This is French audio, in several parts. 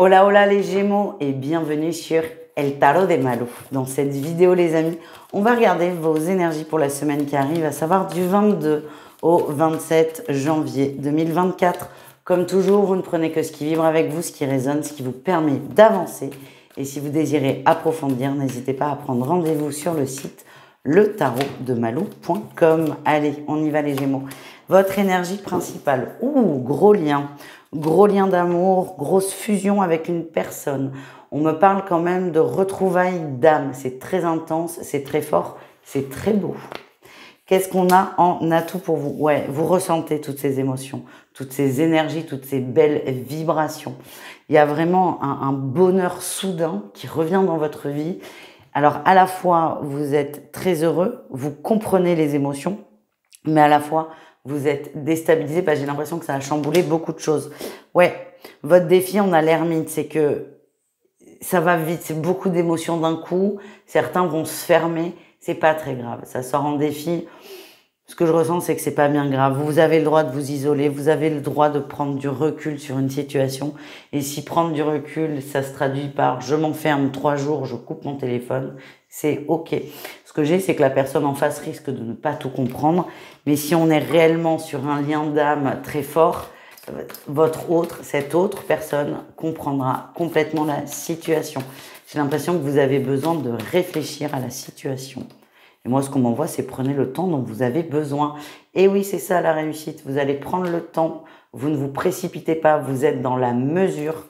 Hola hola les Gémeaux et bienvenue sur El Tarot de Malou. Dans cette vidéo les amis, on va regarder vos énergies pour la semaine qui arrive, à savoir du 22 au 27 janvier 2024. Comme toujours, vous ne prenez que ce qui vibre avec vous, ce qui résonne, ce qui vous permet d'avancer. Et si vous désirez approfondir, n'hésitez pas à prendre rendez-vous sur le site letarotdemalou.com. Allez, on y va les Gémeaux. Votre énergie principale, gros lien d'amour, grosse fusion avec une personne. On me parle quand même de retrouvailles d'âme. C'est très intense, c'est très fort, c'est très beau. Qu'est-ce qu'on a en atout pour vous? Ouais, vous ressentez toutes ces émotions, toutes ces énergies, toutes ces belles vibrations. Il y a vraiment un bonheur soudain qui revient dans votre vie. Alors, à la fois, vous êtes très heureux, vous comprenez les émotions, mais à la fois, vous êtes déstabilisé, parce que j'ai l'impression que ça a chamboulé beaucoup de choses. Ouais, votre défi, on a l'ermite, c'est que ça va vite, c'est beaucoup d'émotions d'un coup, certains vont se fermer, c'est pas très grave, ça sort en défi. Ce que je ressens, c'est que c'est pas bien grave. Vous avez le droit de vous isoler, vous avez le droit de prendre du recul sur une situation. Et si prendre du recul, ça se traduit par je m'enferme 3 jours, je coupe mon téléphone, c'est ok. Ce que j'ai, c'est que la personne en face risque de ne pas tout comprendre. Mais si on est réellement sur un lien d'âme très fort, cette autre personne comprendra complètement la situation. J'ai l'impression que vous avez besoin de réfléchir à la situation. Et moi, ce qu'on m'envoie, c'est prenez le temps dont vous avez besoin. Et oui, c'est ça la réussite. Vous allez prendre le temps. Vous ne vous précipitez pas. Vous êtes dans la mesure.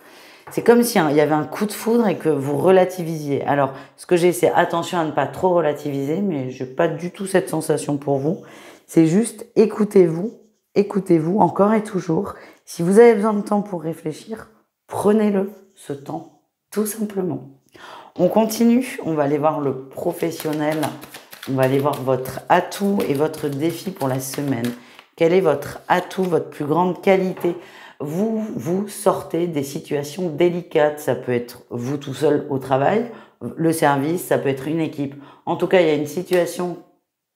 C'est comme si il y avait un coup de foudre et que vous relativisiez. Alors, ce que j'ai, c'est attention à ne pas trop relativiser, mais je n'ai pas du tout cette sensation pour vous. C'est juste écoutez-vous encore et toujours. Si vous avez besoin de temps pour réfléchir, prenez-le, ce temps, tout simplement. On continue. On va aller voir le professionnel. On va aller voir votre atout et votre défi pour la semaine. Quel est votre atout, votre plus grande qualité? Vous sortez des situations délicates. Ça peut être vous tout seul au travail, le service, ça peut être une équipe. En tout cas, il y a une situation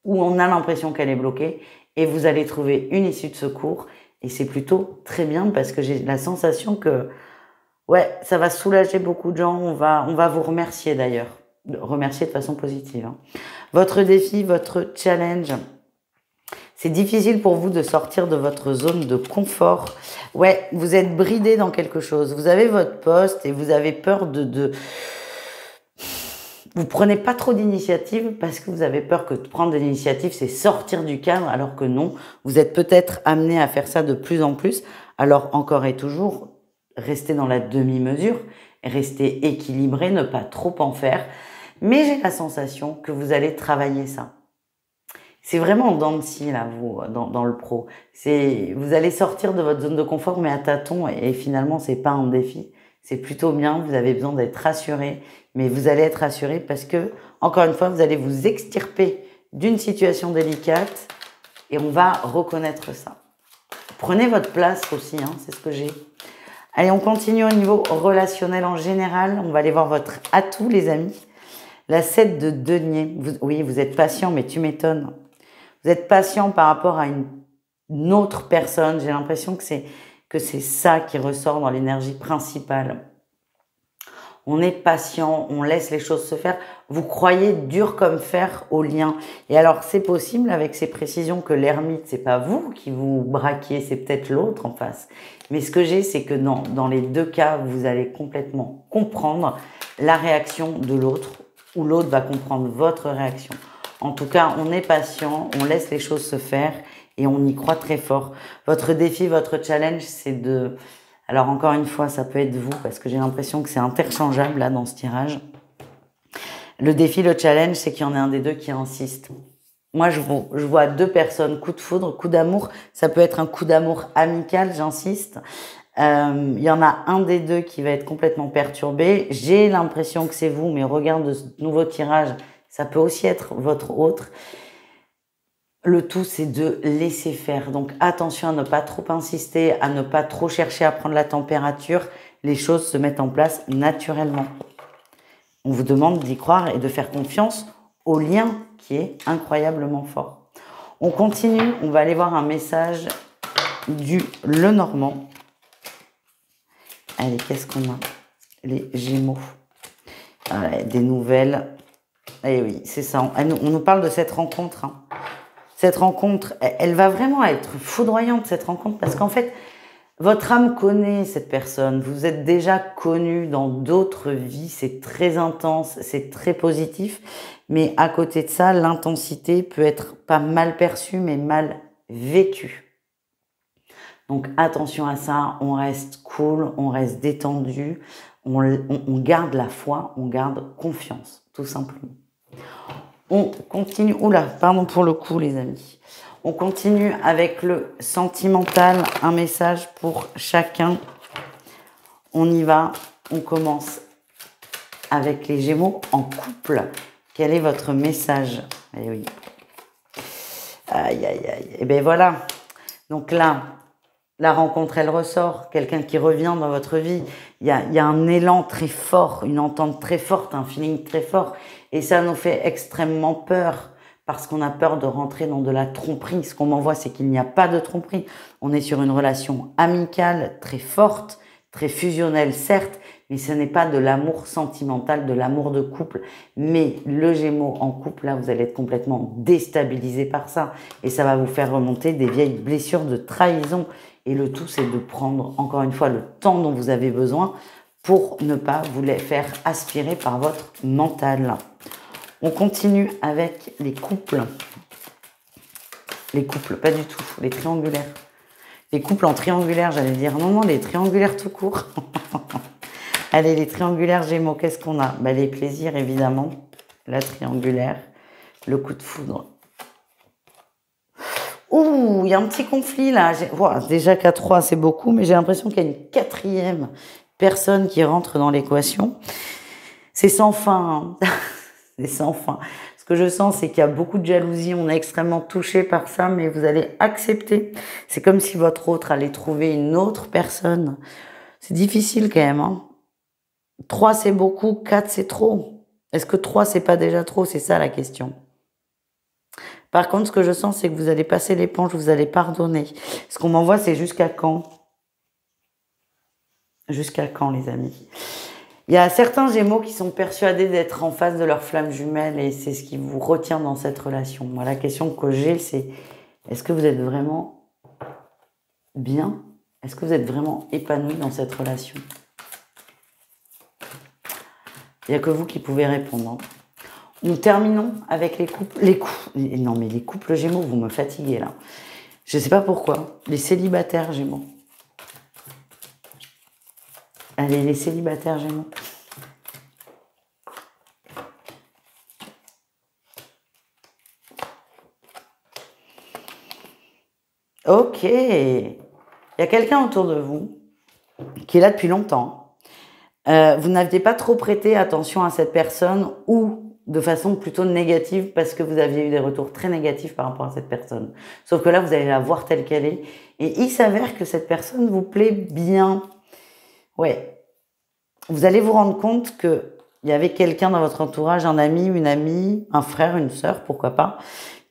où on a l'impression qu'elle est bloquée et vous allez trouver une issue de secours. Et c'est plutôt très bien parce que j'ai la sensation que ouais, ça va soulager beaucoup de gens. On va vous remercier d'ailleurs. Remercier de façon positive. Votre défi, votre challenge, c'est difficile pour vous de sortir de votre zone de confort. Ouais, vous êtes bridé dans quelque chose. Vous avez votre poste et vous avez peur Vous prenez pas trop d'initiative parce que vous avez peur que de prendre de l'initiative, c'est sortir du cadre, alors que non. Vous êtes peut-être amené à faire ça de plus en plus. Alors, encore et toujours, restez dans la demi-mesure, restez équilibré, ne pas trop en faire. Mais j'ai la sensation que vous allez travailler ça. C'est vraiment en dents de scie, là, vous, dans le pro. Vous allez sortir de votre zone de confort, mais à tâtons, et finalement, c'est pas un défi. C'est plutôt bien, vous avez besoin d'être rassuré, mais vous allez être rassuré parce que, encore une fois, vous allez vous extirper d'une situation délicate, et on va reconnaître ça. Prenez votre place aussi, c'est ce que j'ai. Allez, on continue au niveau relationnel en général. On va aller voir votre atout, les amis. La 7 de denier. Oui, vous êtes patient, mais tu m'étonnes. Vous êtes patient par rapport à une autre personne. J'ai l'impression que c'est ça qui ressort dans l'énergie principale. On est patient, on laisse les choses se faire. Vous croyez dur comme fer au lien. Et alors, c'est possible avec ces précisions que l'ermite, c'est pas vous qui vous braquez, c'est peut-être l'autre en face. Mais ce que j'ai, c'est que dans les deux cas, vous allez complètement comprendre la réaction de l'autre ou l'autre va comprendre votre réaction. En tout cas, on est patient, on laisse les choses se faire et on y croit très fort. Votre défi, votre challenge, c'est de... Alors encore une fois, ça peut être vous parce que j'ai l'impression que c'est interchangeable là dans ce tirage. Le défi, le challenge, c'est qu'il y en a un des deux qui insiste. Moi, je vois deux personnes, coup de foudre, coup d'amour. Ça peut être un coup d'amour amical, j'insiste. Il y en a un des deux qui va être complètement perturbé. J'ai l'impression que c'est vous, mais au regard de ce nouveau tirage, ça peut aussi être votre autre. Le tout, c'est de laisser faire. Donc, attention à ne pas trop insister, à ne pas trop chercher à prendre la température. Les choses se mettent en place naturellement. On vous demande d'y croire et de faire confiance au lien qui est incroyablement fort. On continue, on va aller voir un message du Lenormand. Allez, qu'est-ce qu'on a? les Gémeaux. Ouais, des nouvelles. Eh oui, c'est ça. On nous parle de cette rencontre. Hein. Cette rencontre, elle va vraiment être foudroyante, cette rencontre, parce qu'en fait, votre âme connaît cette personne. Vous êtes déjà connu dans d'autres vies. C'est très intense, c'est très positif. Mais à côté de ça, l'intensité peut être pas mal perçue, mais mal vécue. Donc attention à ça, on reste cool, on reste détendu, on garde la foi, on garde confiance, tout simplement. On continue, oula, pardon pour le coup les amis. On continue avec le sentimental, un message pour chacun. On y va, on commence avec les Gémeaux en couple. Quel est votre message? Eh oui. Aïe, aïe, aïe. Et bien voilà. Donc là, la rencontre, elle ressort. Quelqu'un qui revient dans votre vie. Il y a un élan très fort, une entente très forte, un feeling très fort. Et ça nous fait extrêmement peur. Parce qu'on a peur de rentrer dans de la tromperie. Ce qu'on m'envoie, c'est qu'il n'y a pas de tromperie. On est sur une relation amicale, très forte, très fusionnelle, certes, mais ce n'est pas de l'amour sentimental, de l'amour de couple. Mais le Gémeaux en couple, là, vous allez être complètement déstabilisé par ça. Et ça va vous faire remonter des vieilles blessures de trahison. Et le tout, c'est de prendre, encore une fois, le temps dont vous avez besoin pour ne pas vous les faire aspirer par votre mental. On continue avec les couples. Les couples, pas du tout. Les triangulaires. Les couples en triangulaire, j'allais dire. Non, non, les triangulaires tout court. Allez, les triangulaires Gémeaux, qu'est-ce qu'on a? Bah, les plaisirs, évidemment. La triangulaire. Le coup de foudre. Ouh, il y a un petit conflit là. Wow, déjà qu'à 3, c'est beaucoup, mais j'ai l'impression qu'il y a une quatrième personne qui rentre dans l'équation. C'est sans fin. Hein. C'est sans fin. Ce que je sens, c'est qu'il y a beaucoup de jalousie. On est extrêmement touché par ça, mais vous allez accepter. C'est comme si votre autre allait trouver une autre personne. C'est difficile quand même. Hein. 3, c'est beaucoup. 4, c'est trop. Est-ce que 3, c'est pas déjà trop? C'est ça la question. Par contre, ce que je sens, c'est que vous allez passer l'éponge, vous allez pardonner. Ce qu'on m'envoie, c'est jusqu'à quand? Jusqu'à quand, les amis? Il y a certains Gémeaux qui sont persuadés d'être en face de leur flamme jumelle et c'est ce qui vous retient dans cette relation. Moi, la question que j'ai, c'est est-ce que vous êtes vraiment bien? Est-ce que vous êtes vraiment épanoui dans cette relation? Il n'y a que vous qui pouvez répondre. Nous terminons avec les couples. Non, mais les couples Gémeaux, vous me fatiguez là. Je ne sais pas pourquoi. Les célibataires Gémeaux. Allez, les célibataires Gémeaux. Ok. Il y a quelqu'un autour de vous qui est là depuis longtemps. Vous n'aviez pas trop prêté attention à cette personne ou de façon plutôt négative parce que vous aviez eu des retours très négatifs par rapport à cette personne. Sauf que là, vous allez la voir telle qu'elle est. Et il s'avère que cette personne vous plaît bien. Ouais. Vous allez vous rendre compte que il y avait quelqu'un dans votre entourage, un ami, une amie, un frère, une sœur, pourquoi pas,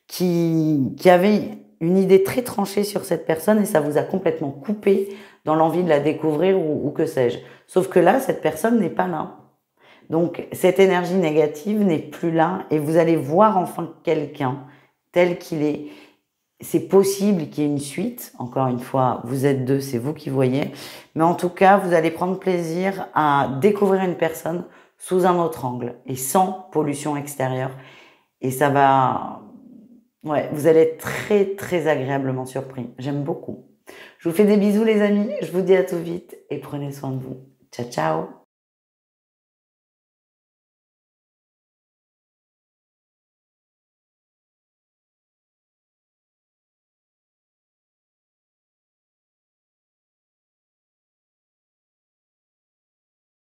qui avait une idée très tranchée sur cette personne et ça vous a complètement coupé dans l'envie de la découvrir ou que sais-je. Sauf que là, cette personne n'est pas là. Donc, cette énergie négative n'est plus là et vous allez voir enfin quelqu'un tel qu'il est. C'est possible qu'il y ait une suite. Encore une fois, vous êtes deux, c'est vous qui voyez. Mais en tout cas, vous allez prendre plaisir à découvrir une personne sous un autre angle et sans pollution extérieure. Et ça va... Ouais, vous allez être très, très agréablement surpris. J'aime beaucoup. Je vous fais des bisous les amis. Je vous dis à tout vite et prenez soin de vous. Ciao, ciao.